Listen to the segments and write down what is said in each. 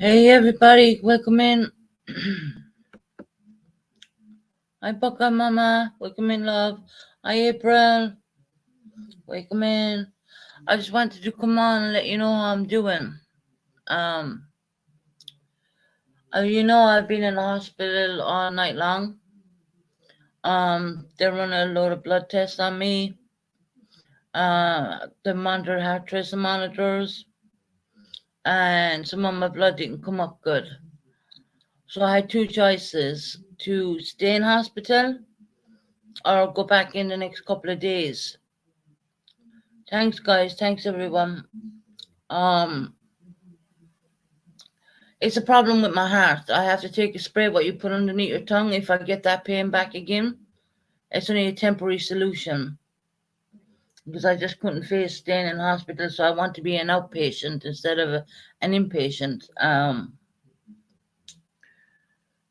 Hey everybody, welcome in. Hi Baka Mama, welcome in love. Hi April, welcome in. I just wanted to come on and let you know how I'm doing. Um, I've been in the hospital all night long. They run a load of blood tests on me. They monitor heart tracer monitors, and some of my blood didn't come up good. So I had two choices: to stay in hospital or go back in the next couple of days. Thanks, guys. Thanks, everyone. Um, it's a problem with my heart. I have to take a spray what you put underneath your tongue. If I get that pain back again, it's only a temporary solution because I just couldn't face staying in hospital. So I want to be an outpatient instead of an inpatient.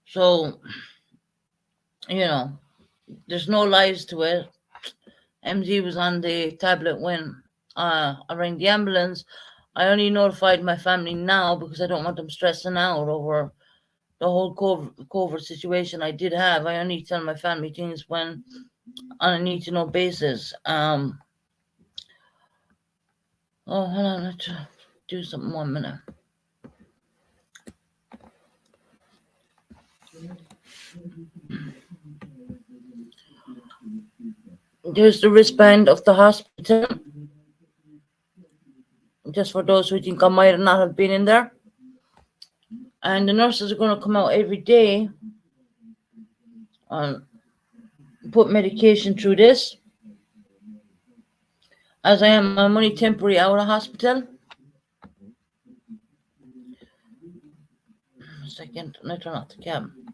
So there's no lies to it. MZ was on the tablet when I rang the ambulance. I only notified my family now because I don't want them stressing out over the whole COVID situation I did have. I only tell my family things when on a need to know basis. Oh, hold on, let's do something 1 minute. There's the wristband of the hospital. Just for those who think I might not have been in there. And the nurses are going to come out every day and put medication through this. As I'm only temporary out of hospital. A second, let me turn off the cam.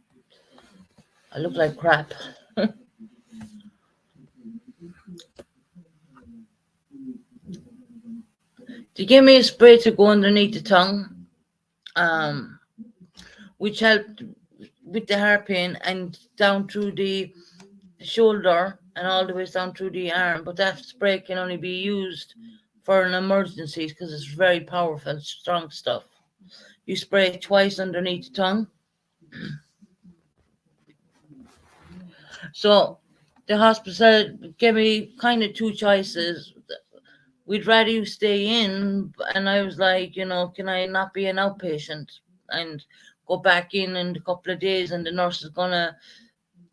I look like crap. They gave me a spray to go underneath the tongue, which helped with the heart pain and down through the shoulder and all the way down through the arm. But that spray can only be used for an emergency because it's very powerful, strong stuff. You spray it twice underneath the tongue. So the hospital gave me kind of two choices. We'd rather you stay in, and I was like, can I not be an outpatient and go back in a couple of days, and the nurse is gonna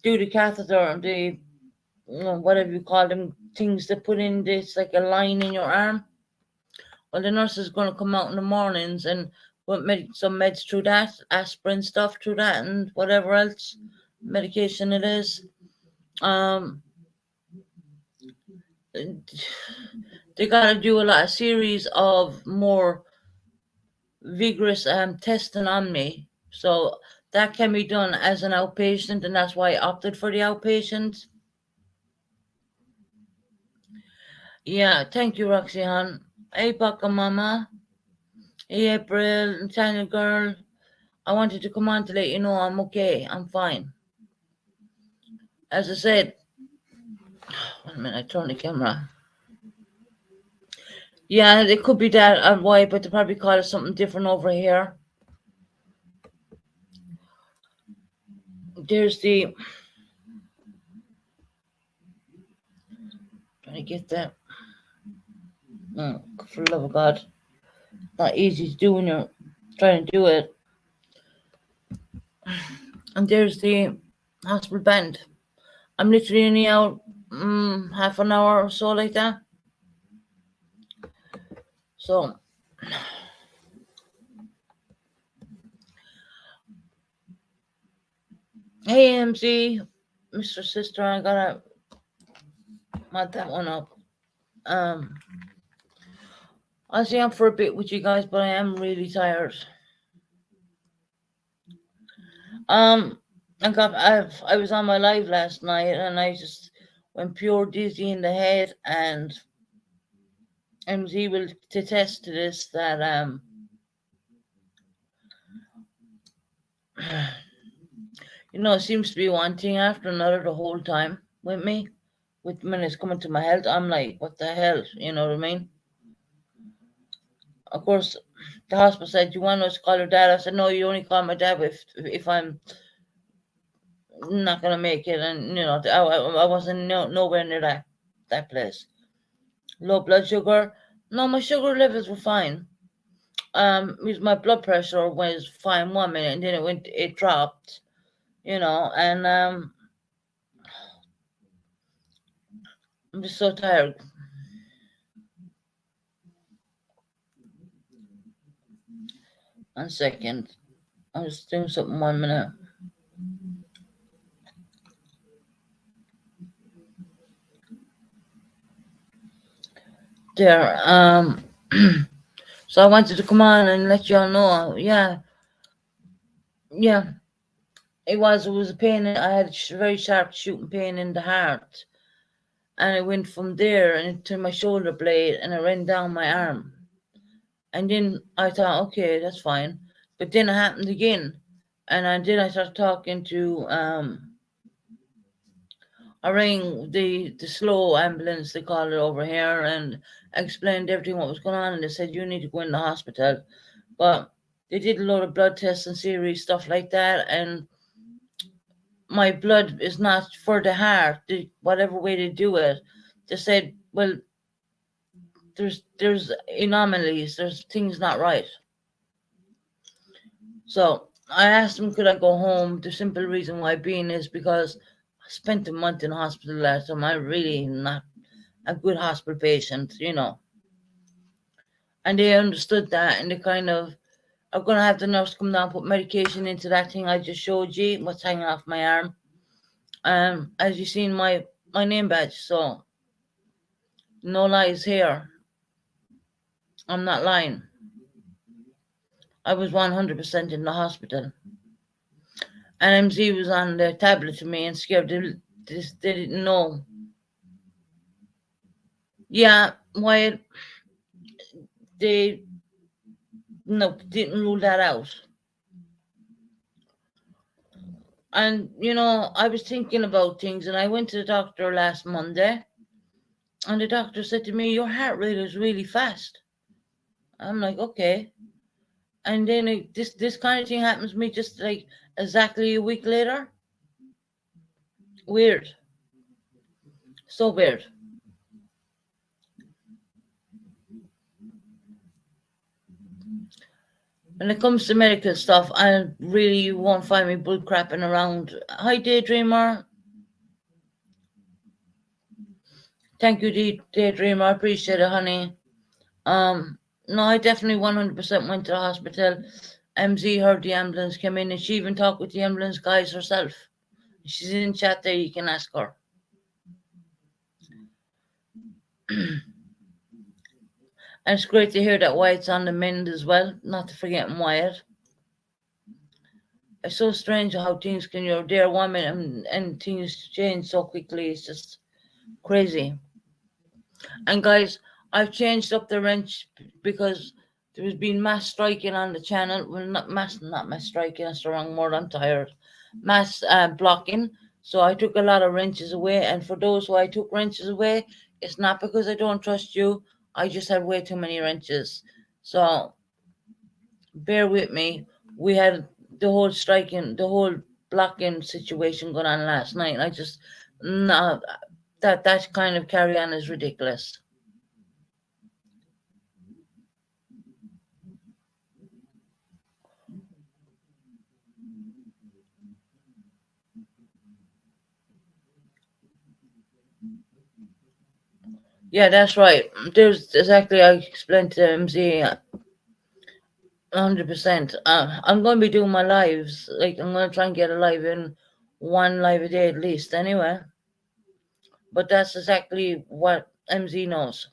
do the catheter and the whatever you call them things they put in this like a line in your arm. Well, the nurse is gonna come out in the mornings and put some meds through that, aspirin stuff through that, and whatever else medication it is. They got to do a series of more vigorous testing on me. So that can be done as an outpatient, and that's why I opted for the outpatient. Yeah, thank you, Roxanne. Hey, Baka Mama. Hey, April, Tanya Girl. I wanted to come on to let you know I'm okay. I'm fine. As I said, 1 minute, I turn the camera. Yeah, it could be that or why, but they probably call it something different over here. There's the. Trying to get that. For the love of God. Not easy to do when you're trying to do it. And there's the hospital band. I'm literally only out half an hour or so like that. So hey MC, Mr. Sister, I gotta mod that one up. I'll stay on for a bit with you guys, but I am really tired. I was on my live last night and I just went pure dizzy in the head, and MZ will attest to this that it seems to be one thing after another the whole time with me. When it's coming to my health, I'm like, what the hell? You know what I mean? Of course, the hospital said, "You want us to call your dad?" I said, "No, you only call my dad if I'm not gonna make it." And I wasn't nowhere near that place. Low blood sugar. No, my sugar levels were fine. My blood pressure was fine 1 minute, and then it dropped. And I'm just so tired. 1 second. I was doing something 1 minute. There. So I wanted to come on and let y'all know. Yeah. It was a pain. I had a very sharp shooting pain in the heart, and it went from there and into my shoulder blade, and it ran down my arm. And then I thought, okay, that's fine. But then it happened again, and then I started talking to I rang the slow ambulance, they call it over here, and I explained everything what was going on, and they said you need to go in the hospital. But they did a lot of blood tests and serious stuff like that, and my blood is not for the heart. Whatever way they do it, they said, well, there's anomalies, there's things not right. So I asked them, could I go home? The simple reason why being is because I spent a month in hospital last time. I'm really not a good hospital patient. And they understood that, and they kind of are going to have the nurse come down, put medication into that thing I just showed you, what's hanging off my arm. As you seen my name badge, so no lies here. I'm not lying. I was 100% in the hospital. And MZ was on the tablet to me and scared. They didn't know. Yeah, why they didn't rule that out. And I was thinking about things, and I went to the doctor last Monday, and the doctor said to me, "Your heart rate is really fast." I'm like, okay. And then this kind of thing happens to me just like exactly a week later. Weird. So weird. When it comes to medical stuff, you won't find me bull crapping around. Hi, Daydreamer. Thank you, Daydreamer. I appreciate it, honey. No, I definitely 100% went to the hospital. MZ heard the ambulance come in, and she even talked with the ambulance guys herself. She's in chat there, you can ask her. And it's great to hear that Wyatt's on the mend as well, not to forget Wyatt. It's so strange how things can, you're there 1 minute and things change so quickly. It's just crazy. And guys, I've changed up the wrench because there's been mass striking on the channel. Well, not mass striking, that's the wrong word, I'm tired. Mass blocking. So I took a lot of wrenches away. And for those who I took wrenches away, it's not because I don't trust you. I just had way too many wrenches. So bear with me. We had the whole striking, the whole blocking situation going on last night. I just, no, that kind of carry on is ridiculous. Yeah, that's right. There's exactly, I explained to MZ 100%. I'm going to be doing my lives. Like, I'm going to try and get a live in, one live a day at least, anyway. But that's exactly what MZ knows.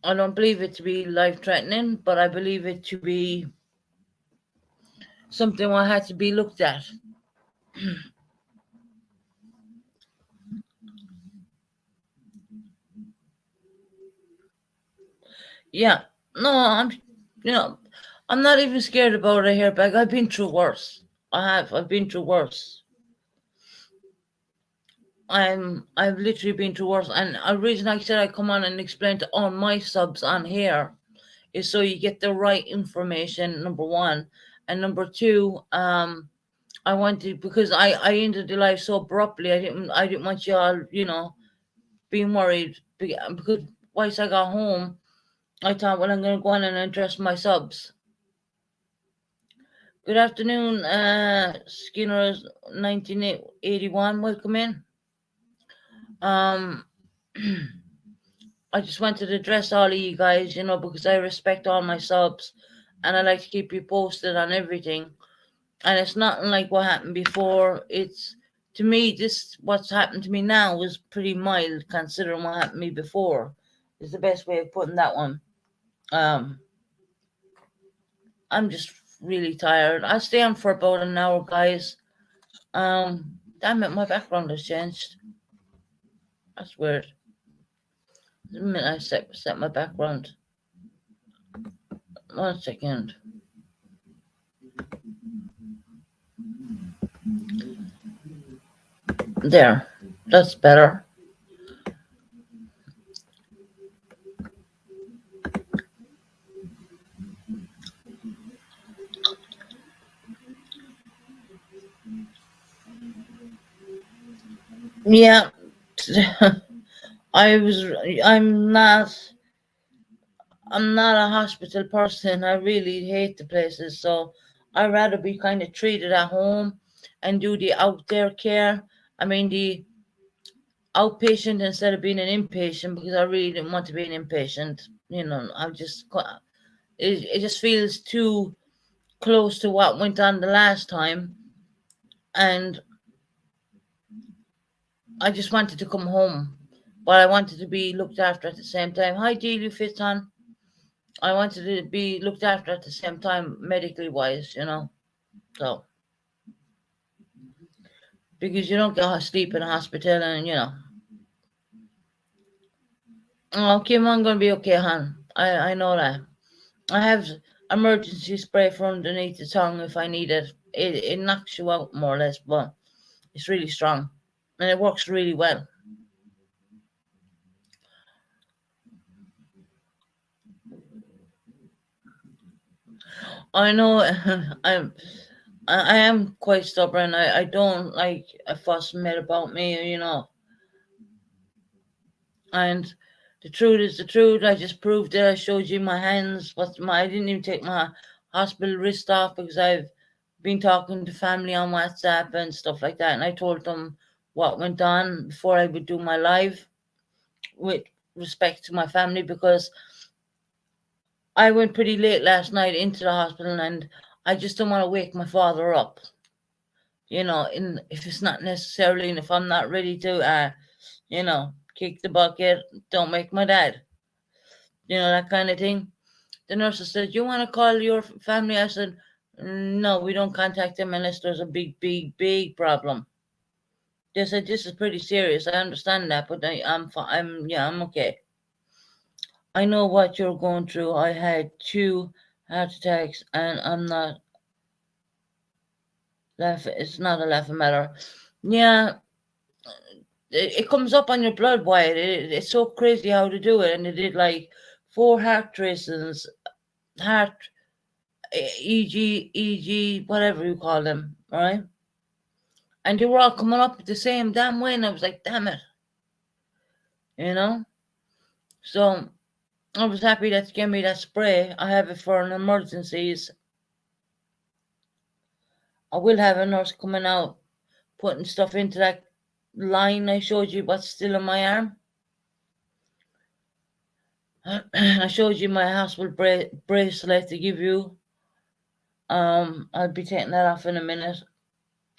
I don't believe it to be life threatening, but I believe it to be something that had to be looked at. Yeah, no, I'm not even scared about a hairbag. I've been through worse. I've been through worse. I've literally been to worse, and a reason I said I come on and explain to all my subs on here is so you get the right information. Number one, and number two, I wanted, because I ended the life so abruptly. I didn't want y'all, being worried, because once I got home, I thought, well, I'm gonna go on and address my subs. Good afternoon, Skinner's 1981. Welcome in. Um, I just wanted to address all of you guys, because I respect all my subs, and I like to keep you posted on everything. And it's nothing like what happened before. It's, to me, what's happened to me now is pretty mild considering what happened to me before. Is the best way of putting that one. I'm just really tired. I'll stay on for about an hour, guys. Damn it, my background has changed. That's weird. The minute I set my background. 1 second. There. That's better. Yeah. I'm not a hospital person. I really hate the places, so I'd rather be kind of treated at home and do the out there care. I mean, the outpatient instead of being an inpatient, because I really didn't want to be an inpatient. It just feels too close to what went on the last time, and I just wanted to come home, but I wanted to be looked after at the same time. Hi, Dealey Fitzon. I wanted to be looked after at the same time, medically wise, So, because you don't get to sleep in a hospital, and. Oh, Kim, I'm gonna be okay, hon. I know that. I have emergency spray for underneath the tongue if I need it. It knocks you out more or less, but it's really strong and it works really well. I know. I am quite stubborn. I don't like a fuss made about me. And the truth is the truth. I just proved it. I showed you my hands. I didn't even take my hospital wrist off because I've been talking to family on WhatsApp and stuff like that. And I told them what went on before I would do my live, with respect to my family, because I went pretty late last night into the hospital and I just don't want to wake my father up. And if it's not necessarily, and if I'm not ready to, kick the bucket, don't make my dad. That kind of thing. The nurse said, "You want to call your family?" I said, "No, we don't contact them unless there's a big, big, big problem." They said, "This is pretty serious. I understand that, but I'm okay. I know what you're going through. I had 2 heart attacks, and I'm not laughing. It's not a laughing matter. Yeah, it comes up on your blood, Wyatt. It's so crazy how to do it, and they did like 4 heart tracings, heart EG, whatever you call them, right? And they were all coming up the same damn way, and I was like, damn it, you know. So I was happy that they gave me that spray. I have it for an emergencies. I will have a nurse coming out, putting stuff into that line I showed you what's still in my arm. I showed you my hospital bracelet to give you. I'll be taking that off in a minute.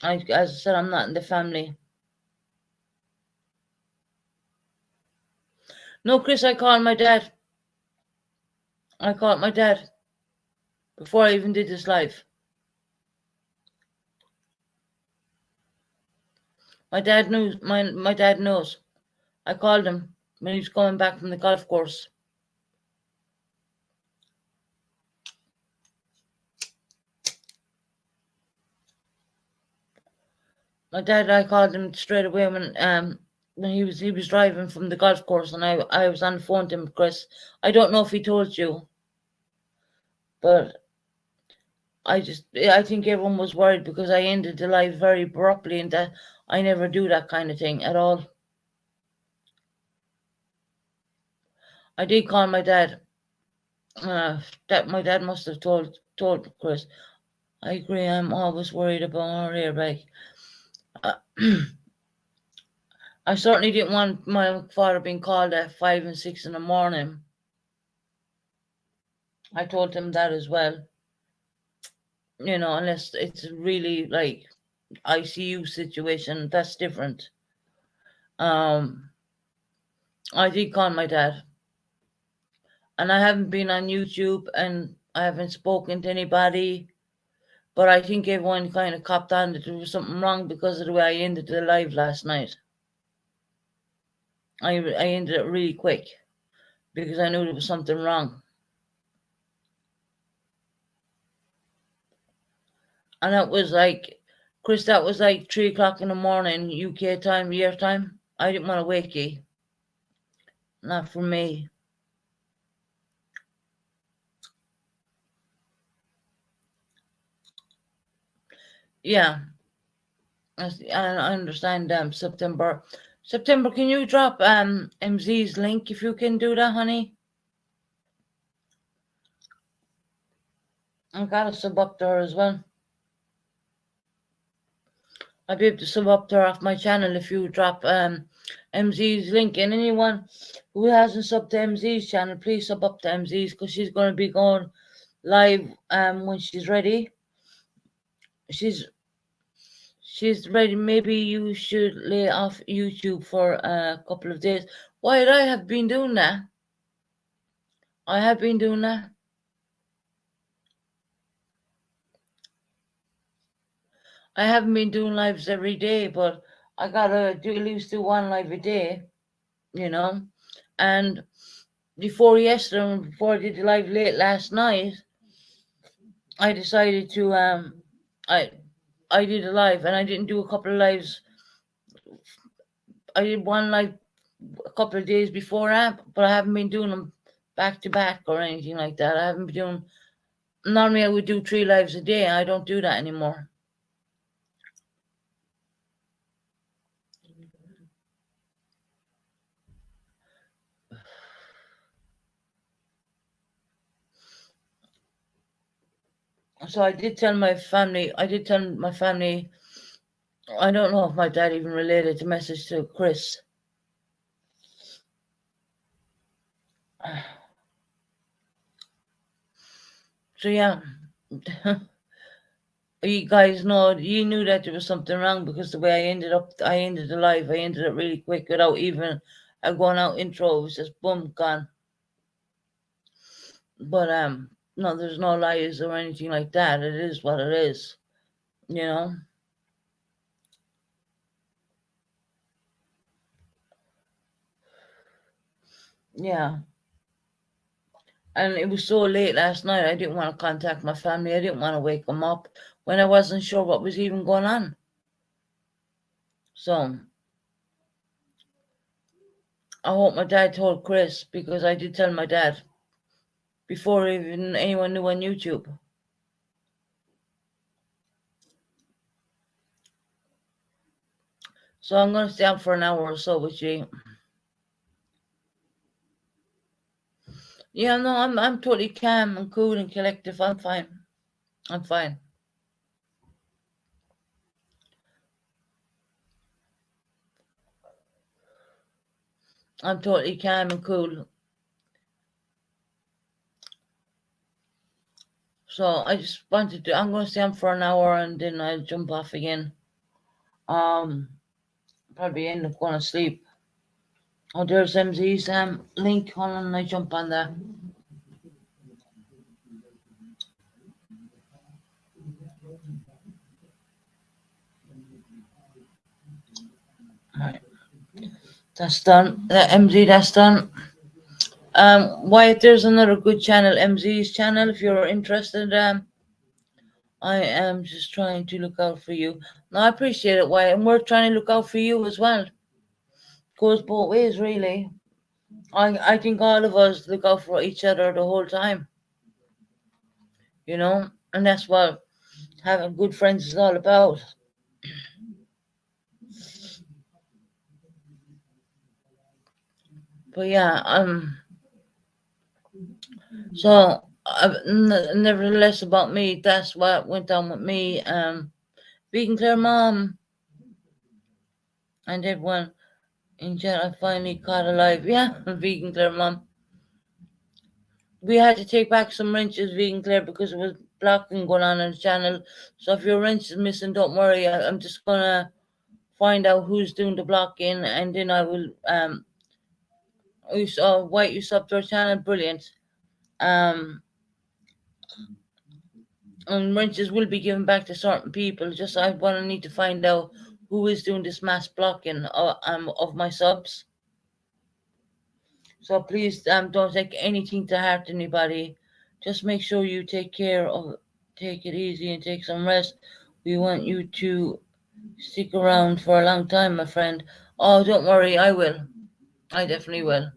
As I said, I'm not in the family. No, Chris, I called my dad. I called my dad before I even did this live. My dad knows. My dad knows. I called him when he was coming back from the golf course. My dad, I called him straight away when he was driving from the golf course, and I was on the phone to him, Chris. I don't know if he told you, but I think everyone was worried because I ended the live very abruptly, and that I never do that kind of thing at all. I did call my dad. That my dad must have told Chris. I agree. I'm always worried about our airbag. I certainly didn't want my father being called at 5 and 6 in the morning. I told him that as well. Unless it's really like ICU situation, that's different. I did call my dad, and I haven't been on YouTube, and I haven't spoken to anybody. But I think everyone kind of copped on that there was something wrong because of the way I ended the live last night. I ended it really quick because I knew there was something wrong. And that was like, Chris, that was like 3 o'clock in the morning, UK time, year time. I didn't want to wake you. Not for me. Yeah. I understand September. September, can you drop MZ's link if you can do that, honey? I got a sub up there as well. I'll be able to sub up there off my channel if you drop MZ's link. And anyone who hasn't subbed to MZ's channel, please sub up to MZ's because she's going to be going live when she's ready. She's ready. Maybe you should lay off YouTube for a couple of days. Why, I have been doing that. I have been doing that. I haven't been doing lives every day, but I gotta at least do one live a day, And before yesterday, before I did the live late last night, I decided to I did a live, and I didn't do a couple of lives. I did one live a couple of days before that, but I haven't been doing them back to back or anything like that. I haven't been doing. Normally, I would do 3 lives a day. I don't do that anymore. So I did tell my family. I don't know if my dad even related the message to Chris. So yeah, you guys know, you knew that there was something wrong because the way I ended the live, I ended it really quick without even a going out intro. It was just boom, gone. But no, there's no lies or anything like that. It is what it is, Yeah. And it was so late last night, I didn't want to contact my family. I didn't want to wake them up when I wasn't sure what was even going on. So I hope my dad told Chris, because I did tell my dad before even anyone knew on YouTube. So I'm going to stay up for an hour or so with you. Yeah, no, I'm totally calm and cool and collective. I'm fine. I'm fine. I'm totally calm and cool. So I just wanted to. I'm going to stay on for an hour and then I'll jump off again. Probably end up going to sleep. Oh, there's MZ's link. Hold on, I jump on that. Right. That's done. MZ, that's done. Wyatt, there's another good channel, MZ's channel, if you're interested. I am just trying to look out for you. No, I appreciate it, Wyatt, and we're trying to look out for you as well. Goes both ways, really. I think all of us look out for each other the whole time, and that's what having good friends is all about. But yeah, so nevertheless, about me, that's what went on with me. Vegan Claire Mom and everyone in jail, I finally caught alive. Yeah, Vegan Claire Mom. We had to take back some wrenches, Vegan Claire, because it was blocking going on the channel. So if your wrench is missing, don't worry. I'm just gonna find out who's doing the blocking, and then I will. You saw White, you subbed to our channel, brilliant. Um, and wrenches will be given back to certain people. Just I want to need to find out who is doing this mass blocking of my subs. So please don't take anything to heart, anybody. Just make sure you take it easy and take some rest. We want you to stick around for a long time, my friend. Oh, don't worry, I will. I definitely will.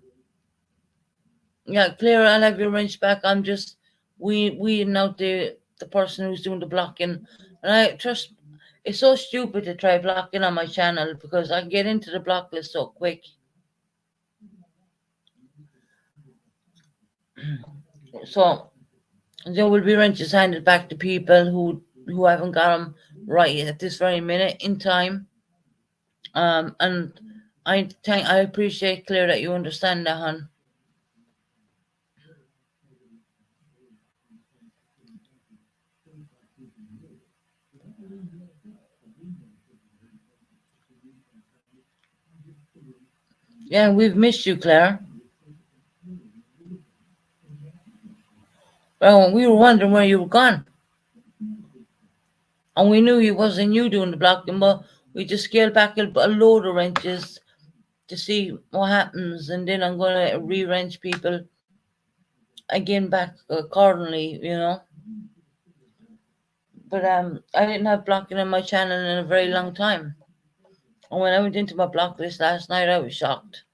Yeah, Claire, I'll have your wrench back. I'm just weeding out the person who's doing the blocking, and I trust. It's so stupid to try blocking on my channel because I get into the block list so quick. So there will be wrenches handed back to people who haven't got them right at this very minute in time. And I appreciate, Claire, that you understand that, hon. Yeah, we've missed you, Claire. Well, we were wondering where you were gone, and we knew it wasn't you doing the blocking, but we just scaled back a load of wrenches to see what happens, and then I'm gonna re-wrench people again back accordingly. But I didn't have blocking on my channel in a very long time. And when I went into my block list last night, I was shocked.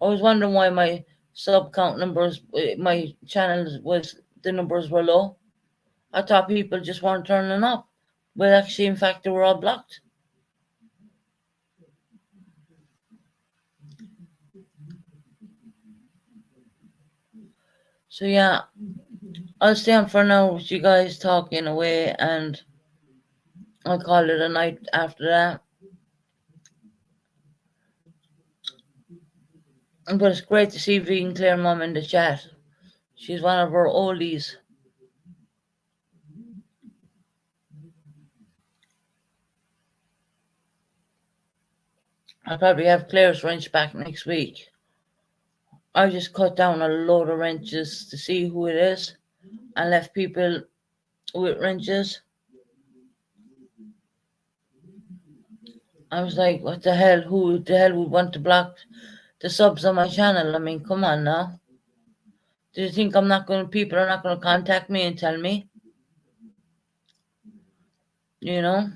I was wondering why my sub count numbers, my channels was the numbers were low. I thought people just weren't turning up, but actually, in fact, they were all blocked. So yeah, I'll stay on for now with you guys talking away, and I'll call it a night after that. But it's great to see Vegan Claire Mum in the chat. She's one of our oldies. I'll probably have Claire's wrench back next week. I just cut down a load of wrenches to see who it is and left people with wrenches. I was like, what the hell? Who the hell would want to block the subs on my channel? I mean, come on now. Do you think people are not going to contact me and tell me? You know?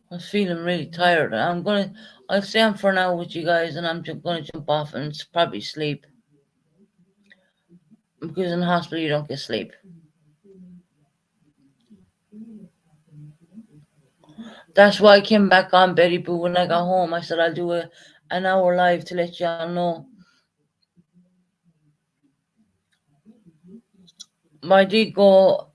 I was feeling really tired. I'll stay on for now with you guys, and I'm just gonna jump off and probably sleep. Because in the hospital you don't get sleep. That's why I came back on Betty Boo when I got home. I said I'll do an hour live to let y'all know. But I did go.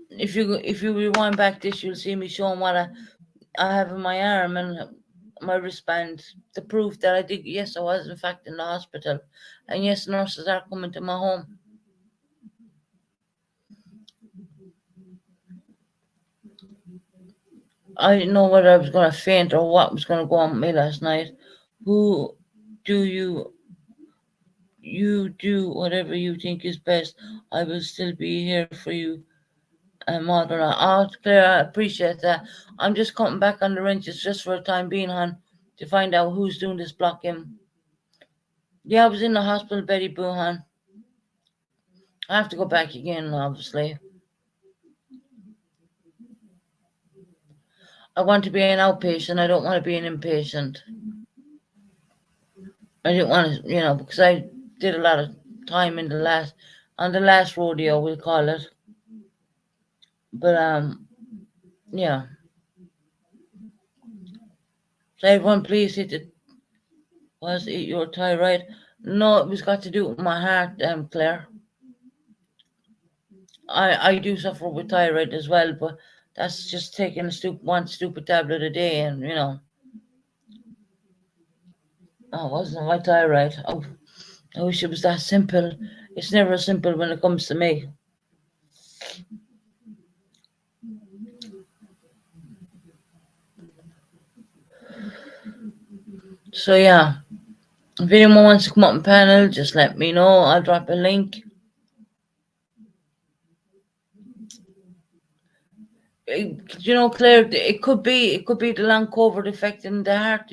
If you rewind back this, you'll see me showing what I have in my arm and my wristband. The proof that I did. Yes, I was in fact in the hospital, and yes, nurses are coming to my home. I didn't know whether I was going to faint or what was going to go on with me last night. Who do you do whatever you think is best. I will still be here for you, Mother. Oh, Claire, I appreciate that. I'm just cutting back on the wrenches just for a time being, hon, to find out who's doing this blocking. Yeah, I was in the hospital, Betty Boo, hon. I have to go back again, obviously. I want to be an outpatient. I don't want to be an inpatient. I didn't want to, because I did a lot of time on the last rodeo, we'll call it. But yeah. So everyone, please hit it. Was it your thyroid? No, it was got to do with my heart, Claire. I do suffer with thyroid as well, but that's just taking one stupid tablet a day, and oh, it wasn't my thyroid. Oh, I wish it was that simple. It's never simple when it comes to me. So yeah, if anyone wants to come up and panel, just let me know. I'll drop a link. Claire, it could be the long COVID effect in the heart,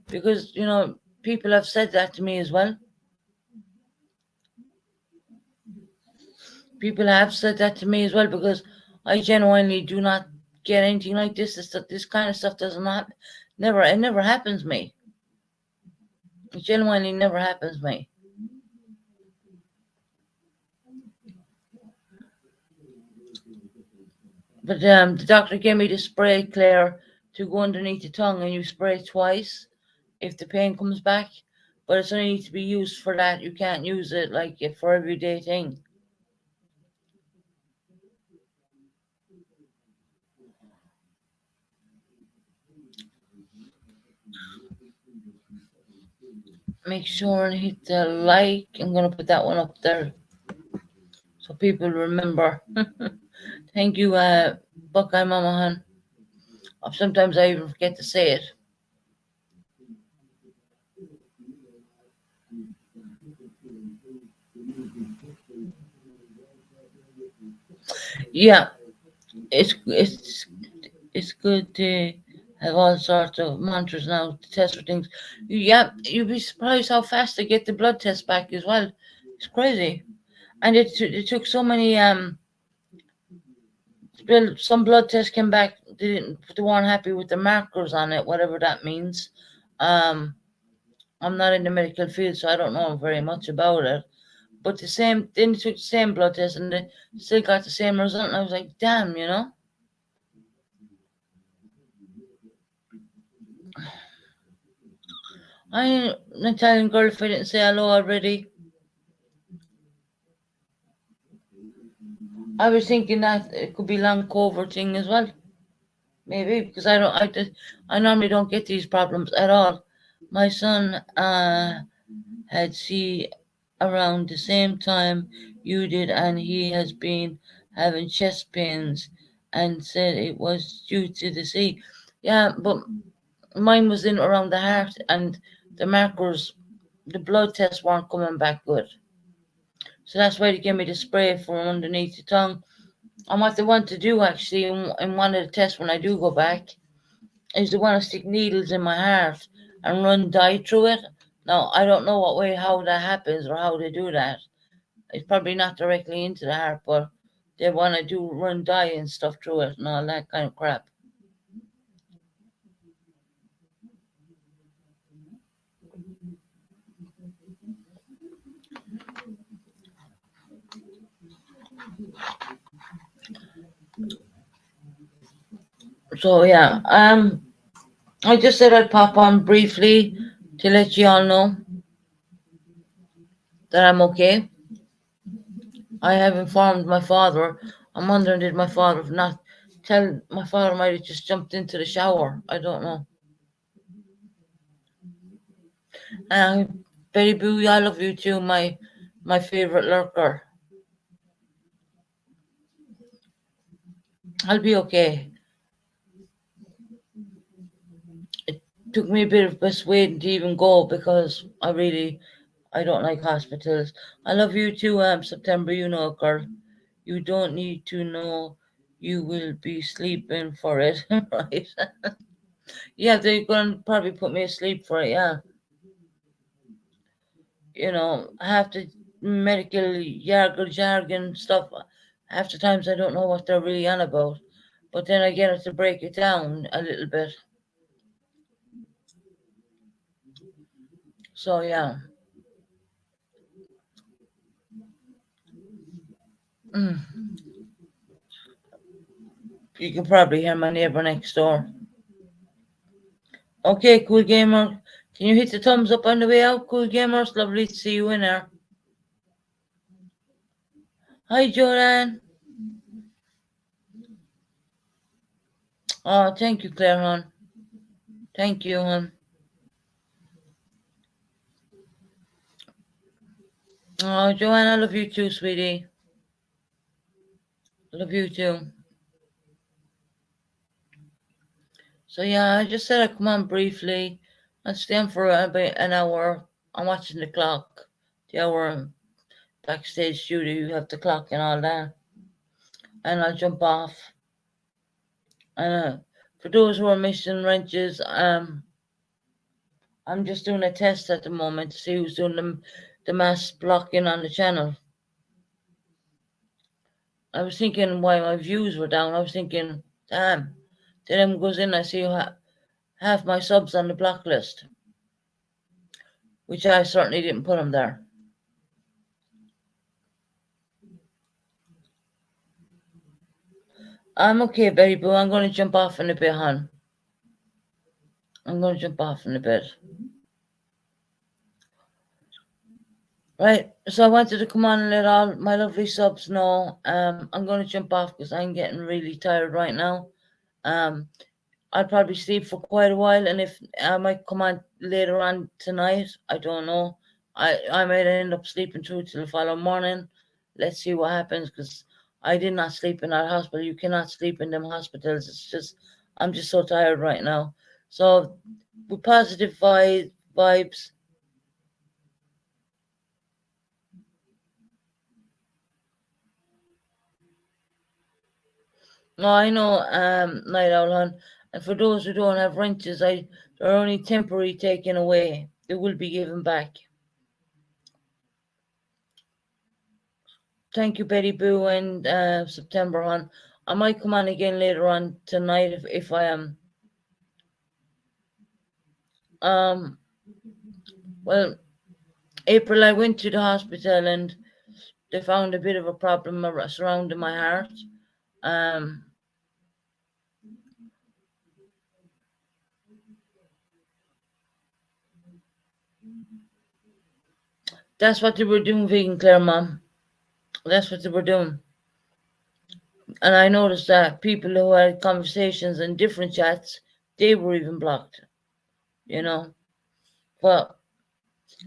because people have said that to me as well. People have said that to me as well, because I genuinely do not get anything like this. This kind of stuff does not, never, it never happens to me. It genuinely never happens to me. But the doctor gave me the spray, Claire, to go underneath the tongue, and you spray twice if the pain comes back. But it's only need to be used for that. You can't use it like for everyday thing. Make sure and hit the like. I'm gonna put that one up there so people remember. Thank you, Buckeye Mama Han. Sometimes I even forget to say it. Yeah, it's good to have all sorts of mantras now to test for things. Yeah, you'd be surprised how fast they get the blood test back as well. It's crazy, and it took so many well, some blood tests came back. They weren't happy with the markers on it, whatever that means. Um, I'm not in the medical field, so I don't know very much about it. But then they took the same blood test and they still got the same result. And I was like, damn. I an Italian girl, if I didn't say hello already. I was thinking that it could be long COVID thing as well. Maybe because I normally don't get these problems at all. My son had C around the same time you did, and he has been having chest pains and said it was due to the C. Yeah, but mine was in around the heart, and the markers, the blood tests weren't coming back good. So that's why they gave me the spray from underneath the tongue. And what they want to do actually in one of the tests when I do go back is they want to stick needles in my heart and run dye through it. Now I don't know what way how that happens or how they do that. It's probably not directly into the heart, but they want to do run dye and stuff through it and all that kind of crap. So yeah, I just said I'd pop on briefly to let you all know that I'm okay. I have informed my father. I'm wondering did my father not tell my father might have just jumped into the shower. I don't know. Betty Boo, I love you too, my favorite lurker. I'll be okay. It took me a bit of persuading to even go because I don't like hospitals. I love you too, September, girl. You don't need to know you will be sleeping for it, right? Yeah, they're gonna probably put me asleep for it, yeah. I have to medical jargon stuff. Half the times I don't know what they're really on about, but then I get it to break it down a little bit. So yeah. Mm. You can probably hear my neighbor next door. Okay, Cool Gamer. Can you hit the thumbs up on the way out, Cool Gamers? Lovely to see you in there. Hi, Joanne. Oh, thank you, Claire, hon. Thank you, hon. Oh, Joanne, I love you too, sweetie. Love you too. So yeah, I just said I'd come on briefly. I'll stay on for about an hour. I'm watching the clock. The hour backstage studio, you have the clock and all that. And I'll jump off. And for those who are missing wrenches, I'm just doing a test at the moment to see who's doing the mass blocking on the channel. I was thinking why my views were down. I was thinking, damn. Then goes in, I see half my subs on the block list, which I certainly didn't put them there. I'm okay, Betty Boo. I'm going to jump off in a bit, hon. I'm going to jump off in a bit. Right, so I wanted to come on and let all my lovely subs know. I'm going to jump off because I'm getting really tired right now. I'll probably sleep for quite a while, and if I might come on later on tonight, I don't know. I might end up sleeping through till the following morning. Let's see what happens, because I did not sleep in that hospital. You cannot sleep in them hospitals. It's just, I'm just so tired right now. So, with positive vibes. No, I know, Night Owl Hunt. And for those who don't have wrenches, they're only temporary taken away. They will be given back. Thank you, Betty Boo and September Hunt. I might come on again later on tonight if I am. Well, April, I went to the hospital and they found a bit of a problem surrounding my heart. That's what they were doing, Vegan Claire, Mom. That's what they were doing. And I noticed that people who had conversations in different chats, they were even blocked, you know. But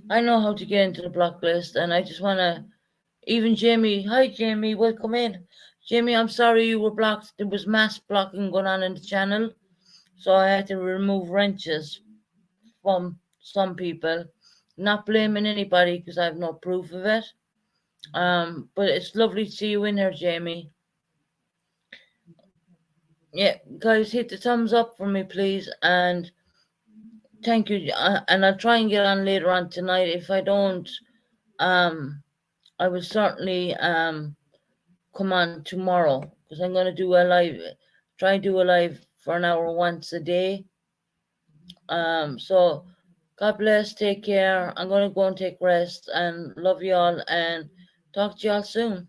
I know how to get into the block list, and I just want to, even Jamie, hi Jamie, welcome in. Jamie, I'm sorry you were blocked. There was mass blocking going on in the channel, so I had to remove wrenches from some people. Not blaming anybody because I have no proof of it. But it's lovely to see you in here, Jamie. Yeah, guys, hit the thumbs up for me, please, and thank you. And I'll try and get on later on tonight. If I don't, I will certainly come on tomorrow because I'm going to do a live, try and do a live for an hour once a day. So God bless, take care. I'm going to go and take rest and love you all and talk to you all soon.